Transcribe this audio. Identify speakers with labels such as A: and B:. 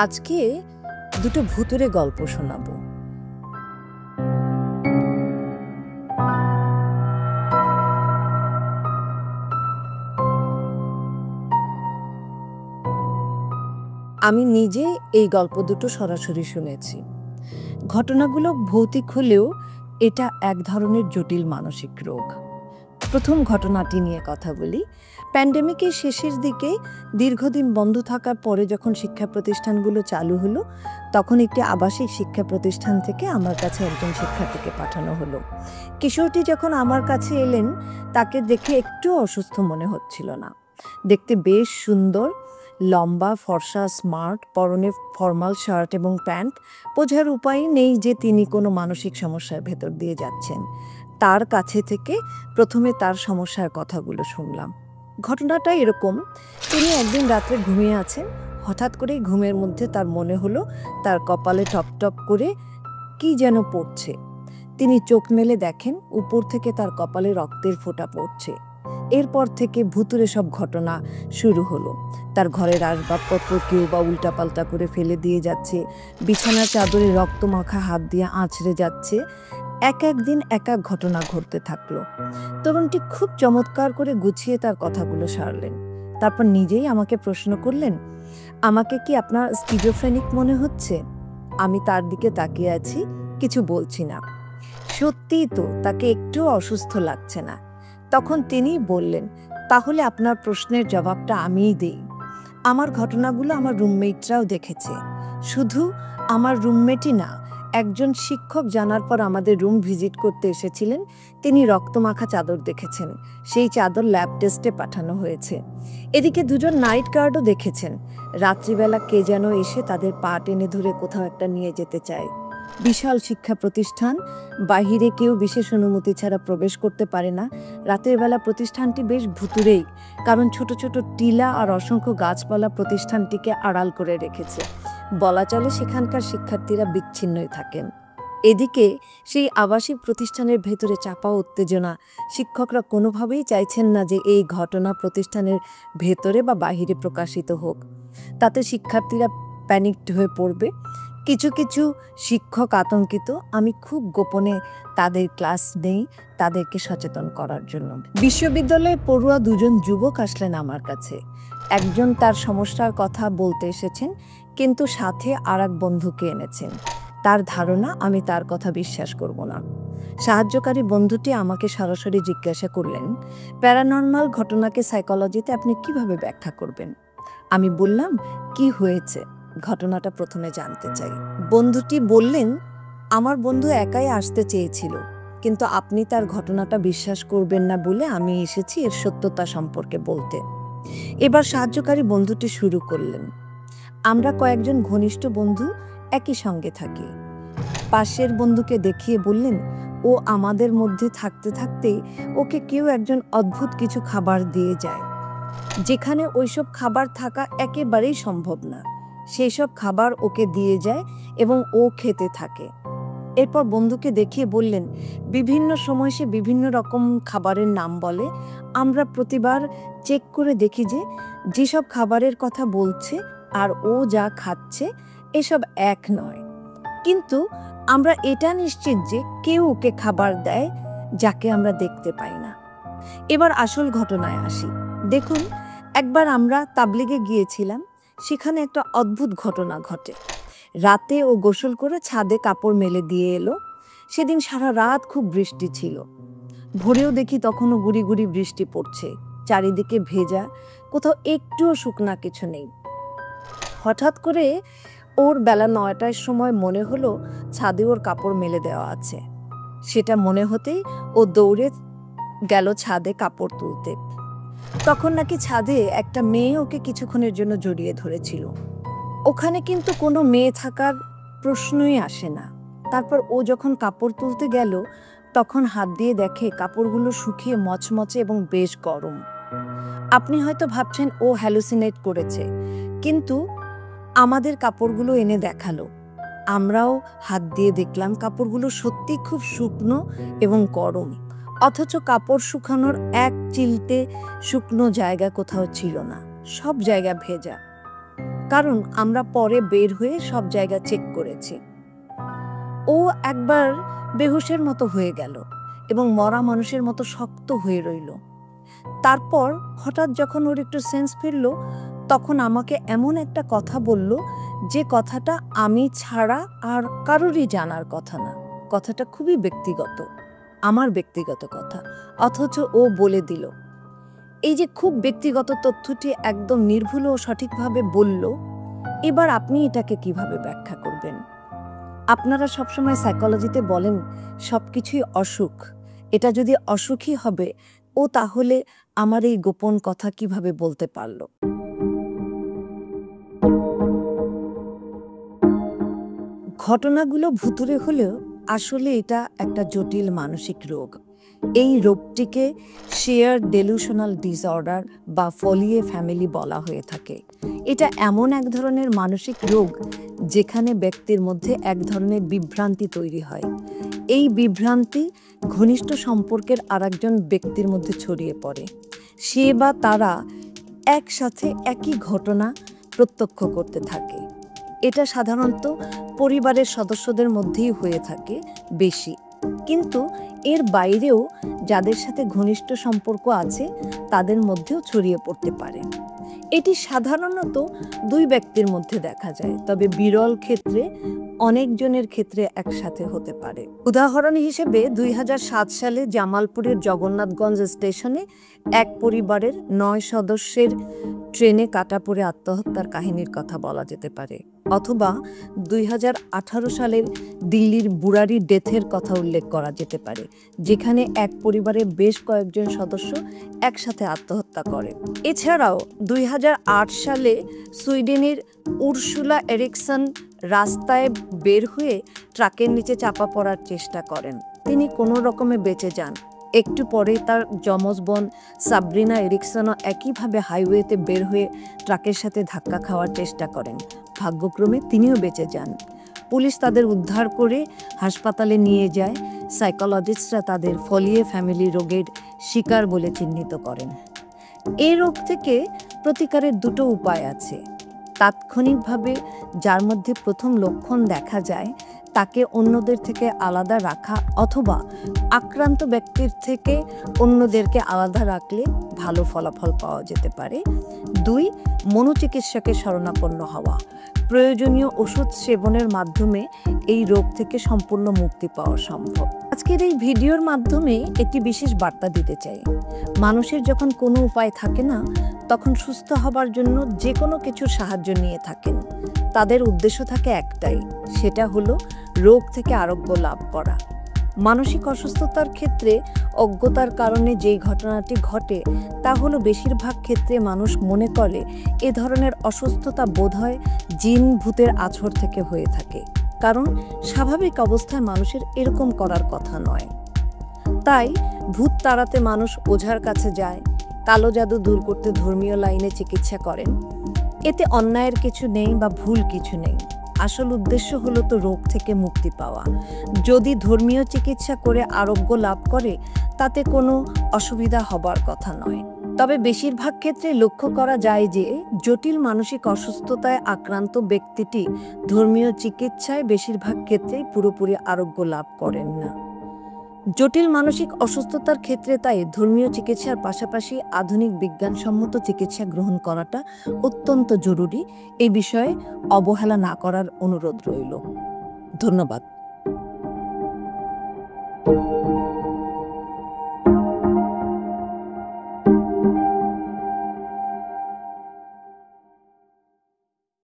A: আজকে দুটো ভূতুড়ে গল্প শোনাবো। আমি নিজে এই গল্প দুটো সরাসরি শুনেছি। ঘটনাগুলো ভৌতিক হলেও এটা এক ধরনের জটিল মানসিক রোগ। প্রথম ঘটনাটি নিয়ে কথা বলি। প্যান্ডেমিকের শেষের দিকে দীর্ঘদিন বন্ধ থাকার পরে যখন শিক্ষা প্রতিষ্ঠানগুলো চালু হলো, তখন একটি আবাসিক শিক্ষা প্রতিষ্ঠান থেকে আমার কাছে একজন শিক্ষার্থীকে পাঠানো হলো। কিশোরটি যখন আমার কাছে এলেন, তাকে দেখে একটু অসুস্থ মনে হচ্ছিল না। দেখতে বেশ সুন্দর, লম্বা, ফর্সা, স্মার্ট, পরনে ফর্মাল শার্ট এবং প্যান্ট। বোঝার উপায় নেই যে তিনি কোনো মানসিক সমস্যার ভেতর দিয়ে যাচ্ছেন। তার কাছে থেকে প্রথমে তার সমস্যার কথাগুলো শুনলাম। ঘটনাটা এরকম, তিনি একদিন রাত্রে ঘুমিয়ে আছেন। হঠাৎ করেই ঘুমের মধ্যে তার মনে হলো তার কপালে টপ টপ করে কি যেন পড়ছে। তিনি চোখ মেলে দেখেন উপর থেকে তার কপালে রক্তের ফোঁটা পড়ছে। এরপর থেকে ভুতুড়ে সব ঘটনা শুরু হলো। তার ঘরের আসবাবপত্র কেউ বা উল্টাপাল্টা করে ফেলে দিয়ে যাচ্ছে, বিছানার চাদরে রক্তমাখা হাত দিয়ে আঁচড়ে যাচ্ছে। একদিন এক ঘটনা ঘটতে থাকলো। তরুণটি খুব চমৎকার করে গুছিয়ে তার কথাগুলো সারলেন। তারপর নিজেই আমাকে প্রশ্ন করলেন, আমাকে কি আপনার স্কিজোফ্রেনিক মনে হচ্ছে? আমি তার দিকে তাকিয়ে আছি, কিছু বলছি না। সত্যিই তো তাকে একটু অসুস্থ লাগছে না। তখন তিনি বললেন, তাহলে আপনার প্রশ্নের জবাবটা আমিই দেই। আমার ঘটনাগুলো আমার রুমমেটরাও দেখেছে। শুধু আমার রুমমেটই না, একজন শিক্ষক জানার পর আমাদের রুম ভিজিট করতে এসেছিলেন। তিনি রক্তমাখা চাদর দেখেছেন। সেই চাদর ল্যাব টেস্টে পাঠানো হয়েছে। এদিকে দুজন নাইট গার্ডও দেখেছেন। রাত্রিবেলা কে যেন এসে তাদের পা টেনে ধরে কোথাও একটা নিয়ে যেতে চায়। বিশাল শিক্ষা প্রতিষ্ঠান, বাহিরে কেউ বিশেষ অনুমতি ছাড়া প্রবেশ করতে পারে না। রাতের বেলা প্রতিষ্ঠানটি বেশ ভুতুড়েই, কারণ ছোট ছোট টিলা আর অসংখ্য গাছপালা প্রতিষ্ঠানটিকে আড়াল করে রেখেছে। বলা চলে সেখানকার শিক্ষার্থীরা বিচ্ছিন্নই থাকেন। এদিকে সেই আবাসিক প্রতিষ্ঠানের ভেতরে চাপা উত্তেজনা। শিক্ষকরা কোনোভাবেই চাইছেন না যে এই ঘটনা প্রতিষ্ঠানের ভেতরে বা বাহিরে প্রকাশিত হোক। তাতে শিক্ষার্থীরা প্যানিকড হয়ে পড়বে। কিছু কিছু শিক্ষক আতঙ্কিত। আমি খুব গোপনে তাদের ক্লাস নেই, তাদেরকে সচেতন করার জন্য। বিশ্ববিদ্যালয়ে পড়ুয়া দুজন যুবক আসলেন আমার কাছে। একজন তার সমস্যার কথা বলতে এসেছেন, কিন্তু সাথে আর এক বন্ধুকে এনেছেন। তার ধারণা আমি তার কথা বিশ্বাস করব না। সাহায্যকারী বন্ধুটি আমাকে সরাসরি জিজ্ঞাসা করলেন, প্যারানর্মাল ঘটনাকে সাইকোলজিতে আপনি কিভাবে ব্যাখ্যা করবেন? আমি বললাম, কি হয়েছে, ঘটনাটা প্রথমে জানতে চাই। বন্ধুটি বললেন, আমার বন্ধু একাই আসতে চেয়েছিল, কিন্তু আপনি তার ঘটনাটা বিশ্বাস করবেন না বলে আমি এসেছি এর সত্যতা সম্পর্কে বলতে। এবার সাহায্যকারী বন্ধুটি শুরু করলেন, আমরা কয়েকজন ঘনিষ্ঠ বন্ধু একই সঙ্গে থাকি। পাশের বন্ধুকে দেখিয়ে বললেন, ও আমাদের মধ্যে থাকতে থাকতে ওকে কেউ একজন অদ্ভুত কিছু খাবার দিয়ে যায়, যেখানে ওইসব খাবার থাকা একেবারেই সম্ভব না। সেই সব খাবার ওকে দিয়ে যায় এবং ও খেতে থাকে। এরপর বন্ধুকে দেখিয়ে বললেন, বিভিন্ন সময় সে বিভিন্ন রকম খাবারের নাম বলে। আমরা প্রতিবার চেক করে দেখি যে যেসব খাবারের কথা বলছে আর ও যা খাচ্ছে এসব এক নয়, কিন্তু আমরা এটা নিশ্চিত যে কেউ ওকে খাবার দেয় যাকে আমরা দেখতে পাই না। এবার আসল ঘটনায় আসি। দেখুন, একবার আমরা তাবলিগে গিয়েছিলাম। সেখানে একটা অদ্ভুত ঘটনা ঘটে। রাতে ও গোসল করে ছাদে কাপড় মেলে দিয়ে এলো। সেদিন সারা রাত খুব বৃষ্টি ছিল। ভোরেও দেখি তখনও গুড়ি গুড়ি বৃষ্টি পড়ছে, চারিদিকে ভেজা, কোথাও একটুও শুকনা কিছু নেই। হঠাৎ করে ওর বেলা 9টার সময় মনে হলো ছাদে ওর কাপড় মেলে দেওয়া আছে। সেটা মনে হতেই ও দৌড়ে গেল ছাদে কাপড় তুলতে। তখন নাকি ছাদে একটা মেয়ে ওকে কিছুক্ষণের জন্য জড়িয়ে ধরেছিল। ওখানে কিন্তু কোনো মেয়ে থাকার প্রশ্নই আসে না। তারপর ও যখন কাপড় তুলতে গেল, তখন হাত দিয়ে দেখে কাপড়গুলো শুকিয়ে মচমচে এবং বেশ গরম। আপনি হয়তো ভাবছেন ও হ্যালুসিনেট করেছে, কিন্তু আমাদের কাপড়গুলো এনে দেখালো। আমরাও হাত দিয়ে দেখলাম কাপড়গুলো সত্যি খুব শুকনো এবং গরম, অথচ কাপড় শুকানোর এক চিলতে শুকনো জায়গা কোথাও ছিল না, সব জায়গা ভেজা। কারণ আমরা পরে বের হয়ে সব জায়গা চেক করেছি। ও একবার বেহুশের মতো হয়ে গেল এবং মরা মানুষের মতো শক্ত হয়ে রইল। তারপর হঠাৎ যখন ওর একটু সেন্স ফিরল, তখন আমাকে এমন একটা কথা বলল যে কথাটা আমি ছাড়া আর কারোরই জানার কথা না। কথাটা খুবই ব্যক্তিগত, আমার ব্যক্তিগত কথা, অথচ ও বলে দিল। এই যে খুব ব্যক্তিগত তথ্যটি একদম নির্ভুল ও সঠিকভাবে বলল, এবার আপনি এটাকে কিভাবে ব্যাখ্যা করবেন? আপনারা সবসময় সাইকোলজিতে বলেন সবকিছুই অসুখ। এটা যদি অসুখই হবে, ও তাহলে আমার এই গোপন কথা কিভাবে বলতে পারল? ঘটনাগুলো ভুতুড়ে হলেও আসলে এটা একটা জটিল মানসিক রোগ। এই রোগটিকে শেয়ার ডেলুশনাল ডিসঅর্ডার বা ফলিয়ে ফ্যামিলি বলা হয়ে থাকে। এটা এমন এক ধরনের মানসিক রোগ যেখানে ব্যক্তির মধ্যে এক ধরনের বিভ্রান্তি তৈরি হয়। এই বিভ্রান্তি ঘনিষ্ঠ সম্পর্কের আরেকজন ব্যক্তির মধ্যে ছড়িয়ে পড়ে। সে বা তারা একসাথে একই ঘটনা প্রত্যক্ষ করতে থাকে। এটা সাধারণত পরিবারের সদস্যদের মধ্যেই হয়ে থাকে বেশি, কিন্তু এর বাইরেও যাদের সাথে ঘনিষ্ঠ সম্পর্ক আছে তাদের মধ্যেও ছড়িয়ে পড়তে পারে। এটি সাধারণত দুই ব্যক্তির মধ্যে দেখা যায়, তবে বিরল ক্ষেত্রে অনেকজনের ক্ষেত্রে একসাথে হতে পারে। উদাহরণ হিসেবে 2007 সালে জামালপুরের জগন্নাথগঞ্জ স্টেশনে এক পরিবারের 9 সদস্যের ট্রেনে কাটা পড়ে আত্মহত্যার কাহিনীর কথা বলা যেতে পারে, অথবা 2018 সালের দিল্লির বুরারি ডেথের কথা উল্লেখ করা যেতে পারে, যেখানে এক পরিবারের বেশ কয়েকজন সদস্য একসাথে আত্মহত্যা করে। এছাড়াও 2008 সালে সুইডেনের উর্সুলা এরিকসন রাস্তায় বের হয়ে ট্রাকের নিচে চাপা পড়ার চেষ্টা করেন। তিনি কোনো রকমে বেঁচে যান। একটু পরে তার যমজ বোন সাবরিনা এরিকসনও একইভাবে হাইওয়েতে বের হয়ে ট্রাকের সাথে ধাক্কা খাওয়ার চেষ্টা করেন। ভাগ্যক্রমে তিনিও বেঁচে যান। পুলিশ তাদের উদ্ধার করে হাসপাতালে নিয়ে যায়। সাইকোলজিস্টরা তাদের ফলিয়ে ফ্যামিলি রোগের শিকার বলে চিহ্নিত করেন। এই রোগ থেকে প্রতিকারের দুটো উপায় আছে। তাৎক্ষণিকভাবে যার মধ্যে প্রথম লক্ষণ দেখা যায় তাকে অন্যদের থেকে আলাদা রাখা, অথবা আক্রান্ত ব্যক্তির থেকে অন্যদেরকে আলাদা রাখলে ভালো ফলাফল পাওয়া যেতে পারে। 2, মনোচিকিৎসকের শরণাপন্ন হওয়া। প্রয়োজনীয় ওষুধ সেবনের মাধ্যমে এই রোগ থেকে সম্পূর্ণ মুক্তি পাওয়া সম্ভব। আজকের এই ভিডিওর মাধ্যমে একটি বিশেষ বার্তা দিতে চাই। মানুষের যখন কোনো উপায় থাকে না, তখন সুস্থ হবার জন্য যে কোনো কিছুর সাহায্য নিয়ে থাকেন। তাদের উদ্দেশ্য থাকে একটাই, সেটা হলো রোগ থেকে আরোগ্য লাভ করা। মানসিক অসুস্থতার ক্ষেত্রে অজ্ঞতার কারণে যেই ঘটনাটি ঘটে তা হলো বেশিরভাগ ক্ষেত্রে মানুষ মনে করে এ ধরনের অসুস্থতা বোধহয় জিন ভূতের আছর থেকে হয়ে থাকে, কারণ স্বাভাবিক অবস্থায় মানুষের এরকম করার কথা নয়। তাই ভূত তাড়াতে মানুষ ওঝার কাছে যায়, কালো জাদু দূর করতে ধর্মীয় লাইনে চিকিৎসা করেন। এতে অন্যায়ের কিছু নেই বা ভুল কিছু নেই। আসল উদ্দেশ্য হলো তো রোগ থেকে মুক্তি পাওয়া। যদি ধর্মীয় চিকিৎসা করে আরোগ্য লাভ করে তাতে কোনো অসুবিধা হবার কথা নয়। তবে বেশিরভাগ ক্ষেত্রে লক্ষ্য করা যায় যে জটিল মানসিক অসুস্থতায় আক্রান্ত ব্যক্তিটি ধর্মীয় চিকিৎসায় বেশিরভাগ ক্ষেত্রেই পুরোপুরি আরোগ্য লাভ করেন না। জটিল মানসিক অসুস্থতার ক্ষেত্রে তাই ধর্মীয় চিকিৎসার পাশাপাশি আধুনিক বিজ্ঞানসম্মত চিকিৎসা গ্রহণ করাটা অত্যন্ত জরুরি। এই বিষয়ে অবহেলা না করার অনুরোধ রইল। ধন্যবাদ।